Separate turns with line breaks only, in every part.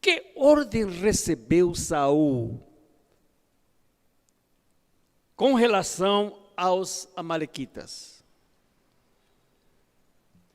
Que ordem recebeu Saul com relação aos amalequitas?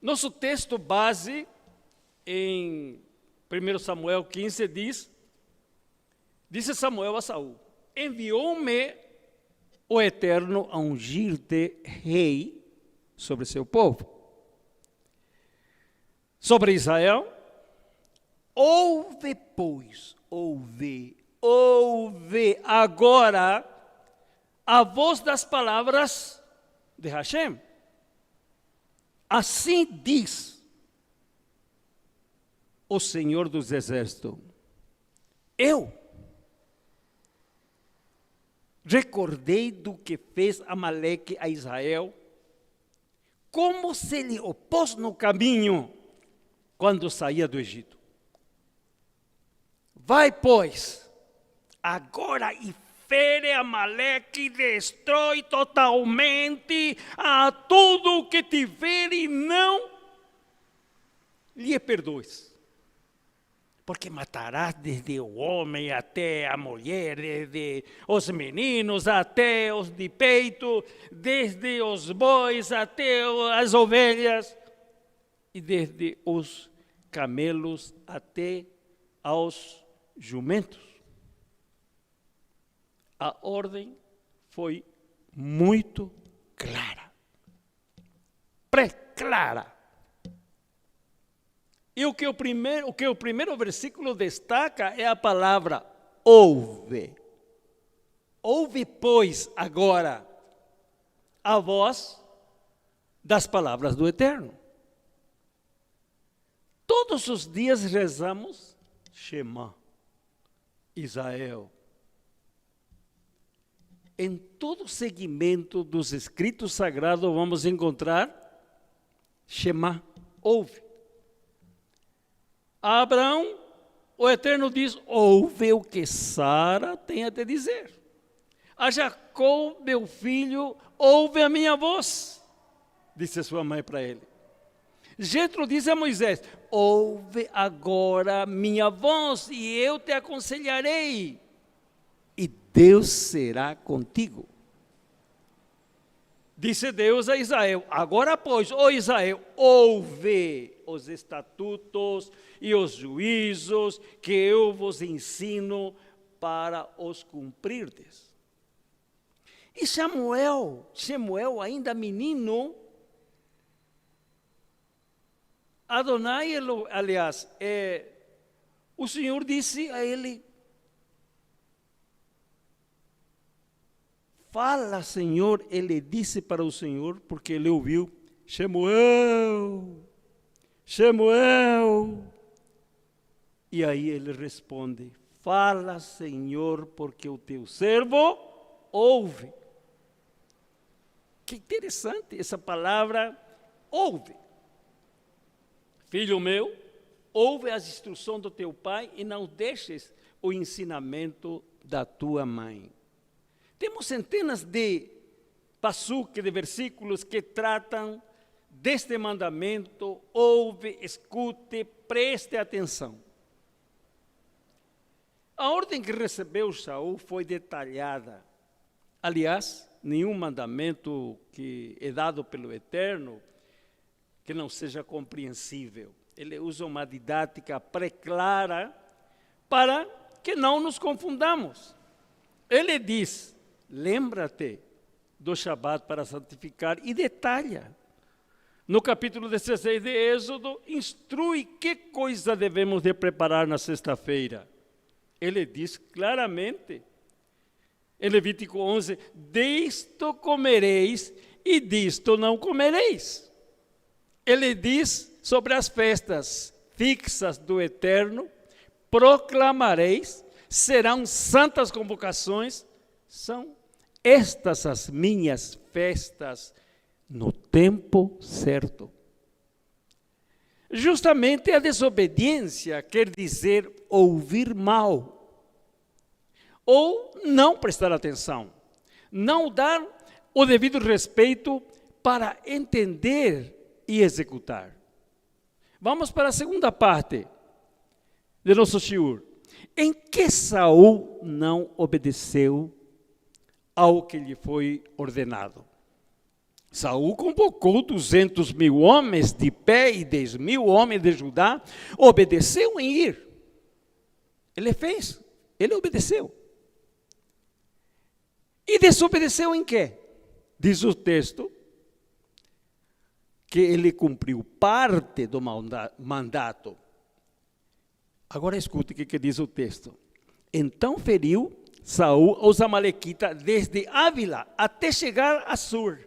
Nosso texto base em 1 Samuel 15 disse Samuel a Saul: enviou-me o Eterno a ungir-te rei sobre seu povo, sobre Israel. Ouve, pois, ouve agora a voz das palavras de Hashem. Assim diz o Senhor dos Exércitos: eu recordei do que fez Amaleque a Israel, como se lhe opôs no caminho quando saía do Egito. Vai, pois, agora e fere Amaleque, destrói totalmente a tudo o que tiver e não lhe perdoes. Porque matarás desde o homem até a mulher, desde os meninos até os de peito, desde os bois até as ovelhas, e desde os camelos até aos jumentos. A ordem foi muito clara, pré-clara. E o que o primeiro versículo destaca é a palavra ouve. Ouve, pois, agora a voz das palavras do Eterno. Todos os dias rezamos Shema, Israel. Em todo o segmento dos escritos sagrados vamos encontrar Shema, ouve. A Abraão, o Eterno diz: ouve o que Sara tem a te dizer. A Jacó, meu filho, ouve a minha voz, disse sua mãe para ele. Jetro diz a Moisés: ouve agora minha voz e eu te aconselharei, e Deus será contigo. Disse Deus a Israel: agora, pois, ó Israel, ouve os estatutos e os juízos que eu vos ensino para os cumprirdes. E Samuel ainda menino, Adonai, aliás, o Senhor disse a ele: fala, Senhor. Ele disse para o Senhor, porque ele ouviu: Samuel, Samuel. E aí ele responde: fala, Senhor, porque o teu servo ouve. Que interessante essa palavra, ouve. Filho meu, ouve as instruções do teu pai e não deixes o ensinamento da tua mãe. Temos centenas de passuque, de versículos que tratam deste mandamento: ouve, escute, preste atenção. A ordem que recebeu Saul foi detalhada. Aliás, nenhum mandamento que é dado pelo Eterno que não seja compreensível. Ele usa uma didática pré-clara para que não nos confundamos. Ele diz: lembra-te do Shabat para santificar, e detalha. No capítulo 16 de Êxodo, instrui que coisa devemos de preparar na sexta-feira. Ele diz claramente, em Levítico 11, disto comereis e disto não comereis. Ele diz sobre as festas fixas do Eterno: proclamareis, serão santas convocações, são estas as minhas festas no tempo certo. Justamente a desobediência quer dizer ouvir mal, ou não prestar atenção, não dar o devido respeito para entender e executar. Vamos para a segunda parte. de nosso Senhor, em que Saul não obedeceu ao que lhe foi ordenado? Saul convocou 200.000 homens de pé e 10.000 homens de Judá, obedeceu em ir. Ele fez, ele obedeceu. E desobedeceu em quê? Diz o texto que ele cumpriu parte do mandato. Agora escute o que diz o texto. Então feriu Saul aos amalequitas desde Ávila até chegar a Sur,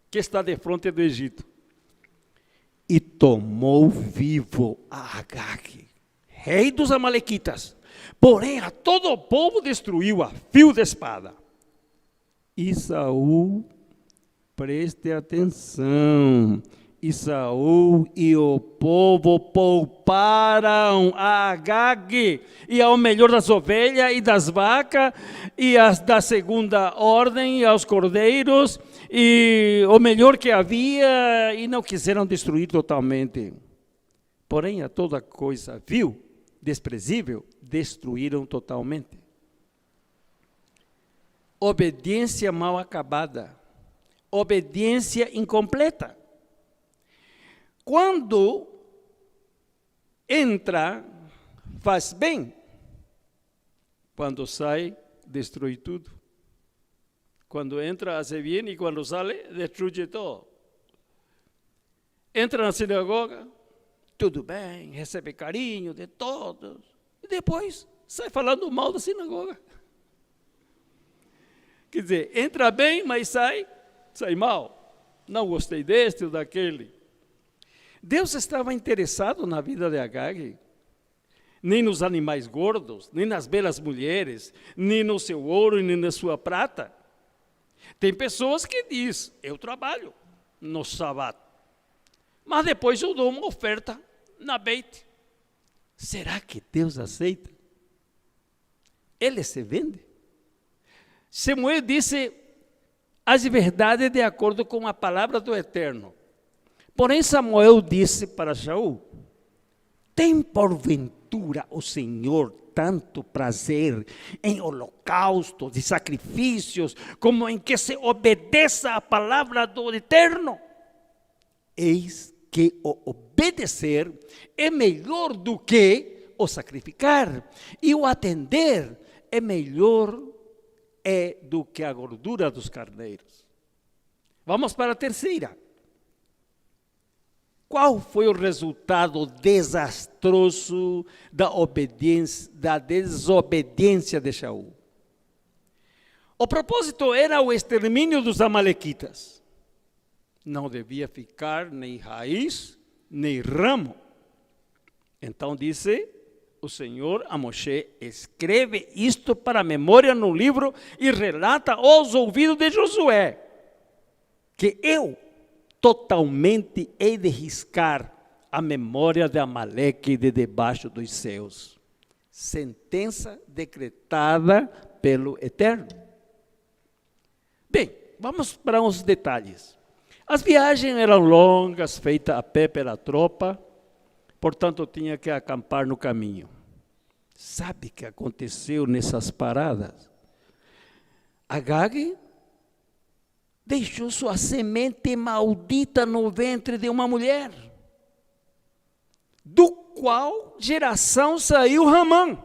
que está de frente do Egito. E tomou vivo a Agag, rei dos amalequitas. Porém a todo o povo destruiu a fio de espada. E Saul, preste atenção, e Saul e o povo pouparam a Agag e ao melhor das ovelhas e das vacas e as da segunda ordem e aos cordeiros e o melhor que havia, e não quiseram destruir totalmente. Porém a toda coisa vil, desprezível, destruíram totalmente. Obediência mal acabada, obediência incompleta. Quando entra, faz bem. Quando sai, destrói tudo. Quando entra, hace bem, e quando sai, destrui todo. Entra na sinagoga, tudo bem, recebe carinho de todos. E depois sai falando mal da sinagoga. Quer dizer, entra bem, mas sai mal. Não gostei deste ou daquele. Deus estava interessado na vida de Agag, nem nos animais gordos, nem nas belas mulheres, nem no seu ouro, nem na sua prata. Tem pessoas que dizem, eu trabalho no sábado, mas depois eu dou uma oferta na Beit. Será que Deus aceita? Ele se vende? Samuel disse as verdades de acordo com a palavra do Eterno. Porém Samuel disse para Saul, tem porventura o Senhor tanto prazer em holocaustos e sacrifícios, como em que se obedeça a palavra do Eterno? Eis que o obedecer é melhor do que o sacrificar, e o atender é melhor do que a gordura dos carneiros. Vamos para a terceira. Qual foi o resultado desastroso da desobediência de Saul? O propósito era o extermínio dos amalequitas. Não devia ficar nem raiz, nem ramo. Então disse o Senhor a Moshe, escreve isto para a memória no livro e relata aos ouvidos de Josué, que eu totalmente hei de riscar a memória de Amaleque de debaixo dos céus. Sentença decretada pelo Eterno. Bem, vamos para uns detalhes. As viagens eram longas, feitas a pé pela tropa, portanto tinha que acampar no caminho. Sabe o que aconteceu nessas paradas? Agag deixou sua semente maldita no ventre de uma mulher, do qual geração saiu Ramã.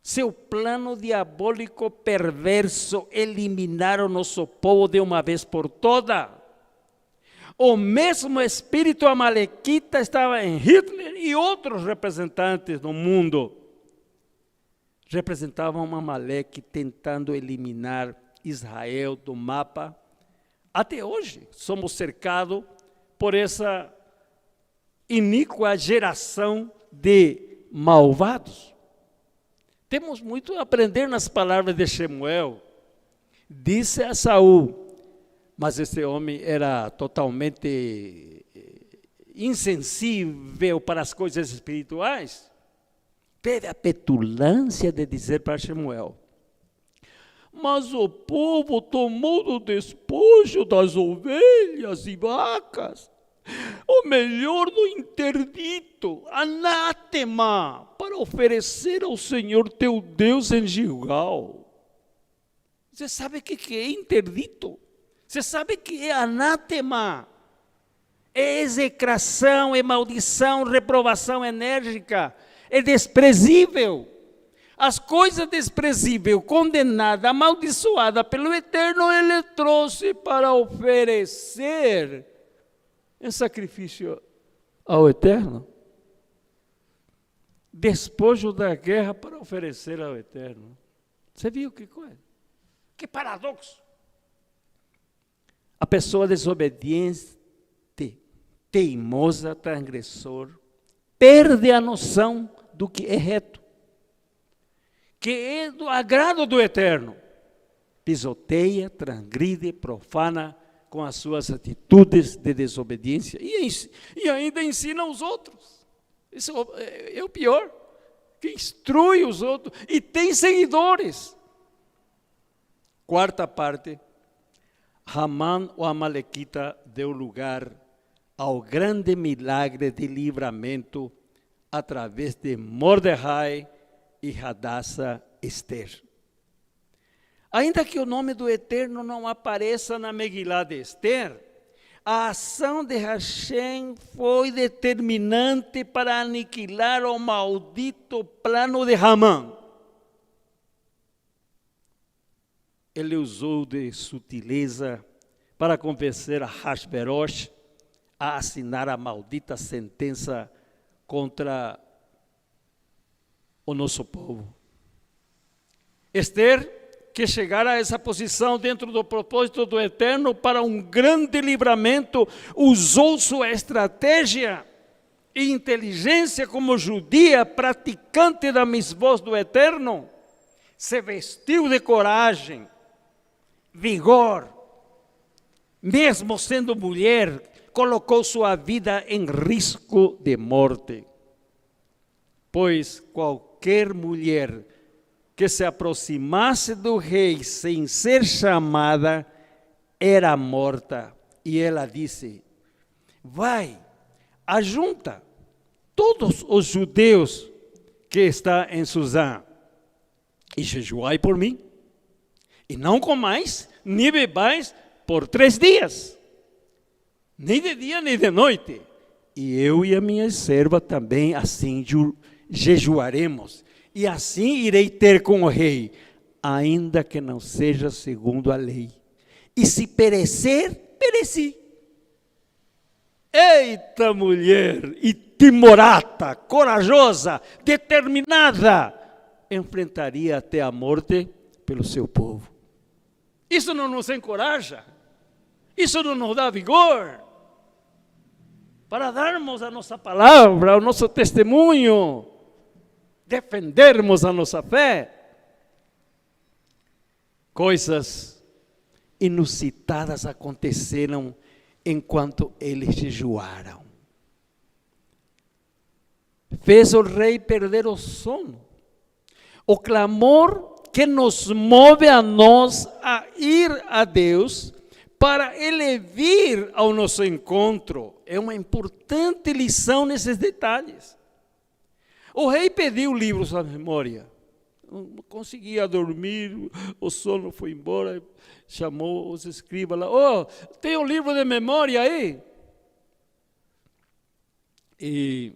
Seu plano diabólico perverso eliminar o nosso povo de uma vez por todas. O mesmo espírito amalequita estava em Hitler e outros representantes do mundo. Representavam Amaleque tentando eliminar Israel do mapa. Até hoje somos cercados por essa iníqua geração de malvados. Temos muito a aprender nas palavras de Samuel. Disse a Saul, mas esse homem era totalmente insensível para as coisas espirituais. Teve a petulância de dizer para Samuel, mas o povo tomou do despojo das ovelhas e vacas o melhor do interdito, anátema, para oferecer ao Senhor teu Deus em Gilgal. Você sabe o que é interdito? Você sabe o que é anátema? É execração, é maldição, reprovação enérgica, é desprezível. As coisas desprezíveis, condenadas, amaldiçoadas pelo Eterno, Ele trouxe para oferecer em sacrifício ao Eterno. Despojo da guerra para oferecer ao Eterno. Você viu que coisa? Que paradoxo. A pessoa desobediente, teimosa, transgressor, perde a noção do que é reto, que é do agrado do Eterno. Pisoteia, transgride, profana com as suas atitudes de desobediência e ainda ensina os outros. Isso é o pior, que instrui os outros e tem seguidores. Quarta parte, Ramã, o amalequita, deu lugar ao grande milagre de livramento através de Mordecai e Hadassa Esther. Ainda que o nome do Eterno não apareça na Megilá de Esther, a ação de Hashem foi determinante para aniquilar o maldito plano de Ramã. Ele usou de sutileza para convencer a Hashverosh a assinar a maldita sentença contra o nosso povo. Esther, que chegara a essa posição dentro do propósito do Eterno para um grande livramento, usou sua estratégia e inteligência como judia praticante da misvós do Eterno, se vestiu de coragem, vigor, mesmo sendo mulher, colocou sua vida em risco de morte, pois qualquer mulher que se aproximasse do rei sem ser chamada era morta. E ela disse: vai, ajunta todos os judeus que estão em Suzã e jejuai por mim, e não comais nem bebais por 3 dias, nem de dia nem de noite, e eu e a minha serva também assim jejuaremos, e assim irei ter com o rei, ainda que não seja segundo a lei, e se perecer, pereci. Eita mulher, e timorata, corajosa, determinada, enfrentaria até a morte pelo seu povo. Isso não nos encoraja? Isso não nos dá vigor para darmos a nossa palavra, o nosso testemunho, defendermos a nossa fé? Coisas inusitadas aconteceram enquanto eles jejuaram. Fez o rei perder o sono. O clamor que nos move a nós a ir a Deus para Ele vir ao nosso encontro. É uma importante lição nesses detalhes. O rei pediu livros à memória. Não conseguia dormir, o sono foi embora, chamou os escribas lá. Oh, tem um livro de memória aí? E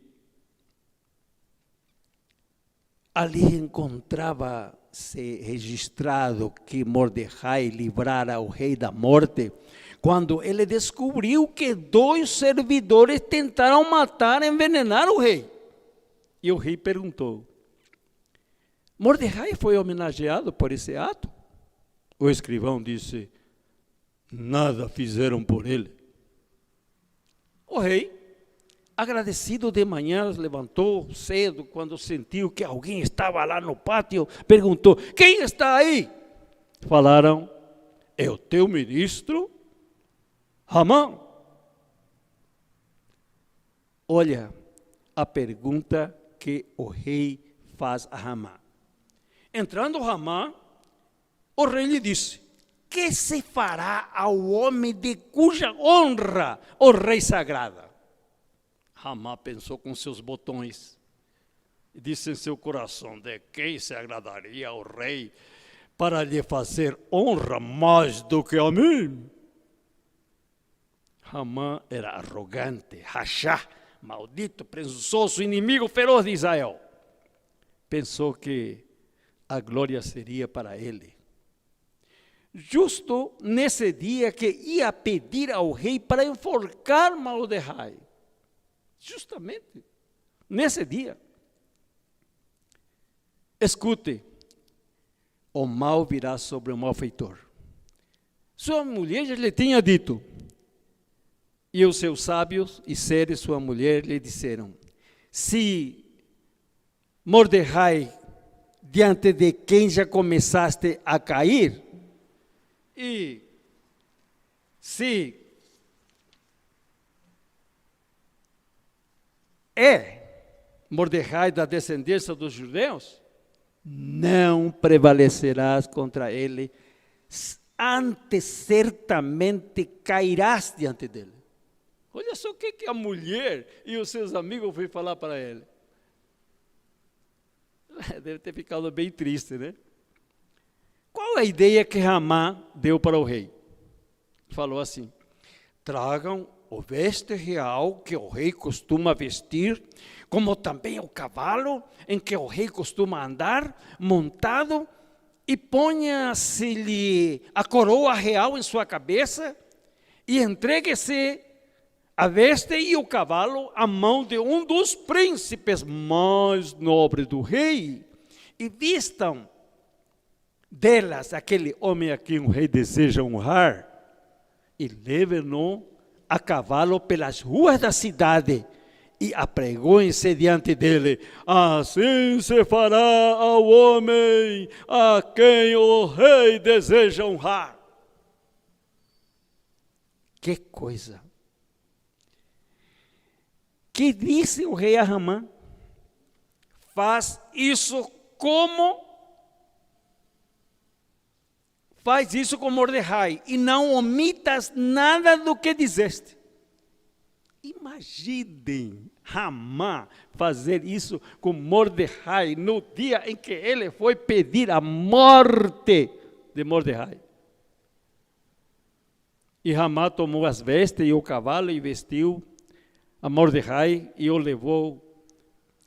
ali encontrava-se registrado que Mordecai livrara o rei da morte, quando ele descobriu que 2 servidores tentaram matar, envenenar o rei. E o rei perguntou: Mordecai foi homenageado por esse ato? O escrivão disse: nada fizeram por ele. O rei, agradecido de manhã, levantou cedo, quando sentiu que alguém estava lá no pátio, perguntou: quem está aí? Falaram: é o teu ministro Ramã. Olha a pergunta que o rei faz a Ramã. Entrando Ramã, o rei lhe disse: que se fará ao homem de cuja honra o rei se agrada? Amã pensou com seus botões e disse em seu coração: de quem se agradaria ao rei para lhe fazer honra mais do que a mim? Amã era arrogante, rachá, maldito, presunçoso, inimigo feroz de Israel. Pensou que a glória seria para ele. Justo nesse dia que ia pedir ao rei para enforcar Mordecai. Justamente nesse dia. Escute, o mal virá sobre o malfeitor. Sua mulher já lhe tinha dito, e os seus sábios e seres, sua mulher, lhe disseram: se Mordecai, diante de quem já começaste a cair, e se Mordecai da descendência dos judeus, não prevalecerás contra ele, antes certamente cairás diante dele. Olha só o que a mulher e os seus amigos foram falar para ele. Deve ter ficado bem triste, né? Qual a ideia que Amã deu para o rei? Falou assim: tragam o veste real que o rei costuma vestir, como também o cavalo em que o rei costuma andar montado, e ponha-se-lhe a coroa real em sua cabeça, e entregue-se a veste e o cavalo à mão de um dos príncipes mais nobres do rei, e vistam delas aquele homem a quem o rei deseja honrar, e levem-no a cavalo pelas ruas da cidade, e apregoem-se diante dele. Assim se fará ao homem a quem o rei deseja honrar. Que coisa! Que disse o rei a Amã? Faz isso como? Faz isso com Mordecai e não omitas nada do que dizeste. Imaginem Amã fazer isso com Mordecai no dia em que ele foi pedir a morte de Mordecai. E Amã tomou as vestes e o cavalo e vestiu a Mordecai e levou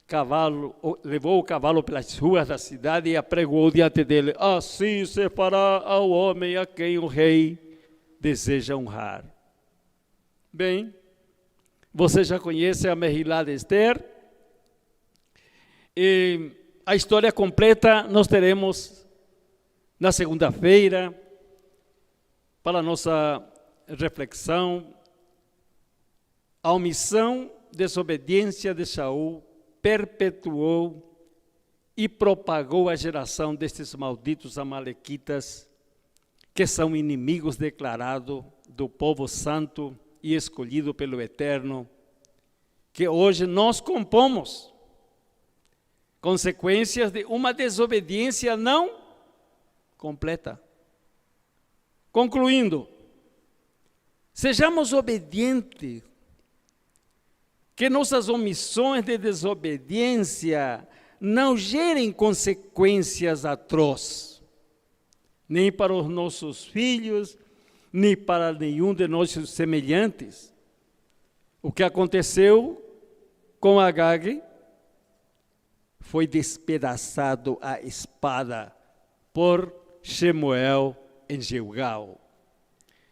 o cavalo pelas ruas da cidade e apregou diante dele. Assim se fará ao homem a quem o rei deseja honrar. Bem, você já conhece a Mehilá de Esther, e a história completa nós teremos na segunda-feira para a nossa reflexão. A omissão, desobediência de Saul perpetuou e propagou a geração destes malditos amalequitas, que são inimigos declarados do povo santo e escolhido pelo Eterno, que hoje nós compomos, consequências de uma desobediência não completa. Concluindo, sejamos obedientes, que nossas omissões de desobediência não gerem consequências atrozes, nem para os nossos filhos, nem para nenhum de nossos semelhantes. O que aconteceu com Agag foi despedaçado a espada por Shemuel em Gilgal.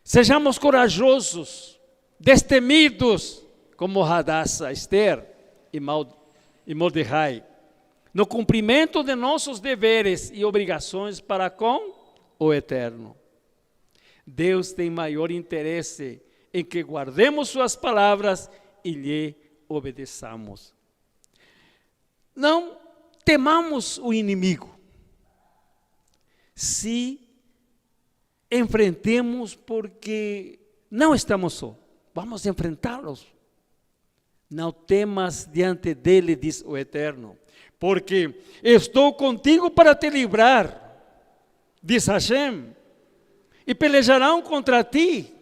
Sejamos corajosos, destemidos, como Hadassah, Esther e Mordecai, no cumprimento de nossos deveres e obrigações para com o Eterno. Deus tem maior interesse em que guardemos suas palavras e lhe obedeçamos. Não temamos o inimigo, se enfrentemos, porque não estamos só, vamos enfrentá-los. Não temas diante dele, diz o Eterno, porque estou contigo para te livrar, diz Hashem. e pelejarão contra ti,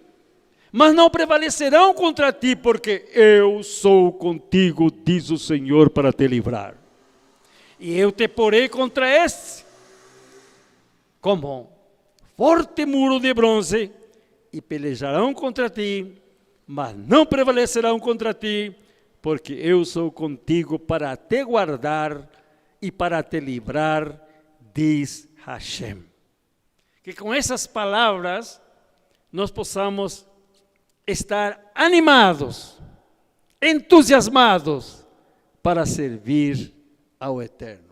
mas não prevalecerão contra ti, porque eu sou contigo, diz o Senhor, para te livrar. E eu te porei contra este, como forte muro de bronze, e pelejarão contra ti, mas não prevalecerão contra ti, porque eu sou contigo para te guardar e para te livrar, diz Hashem. Que com essas palavras nós possamos estar animados, entusiasmados para servir ao Eterno.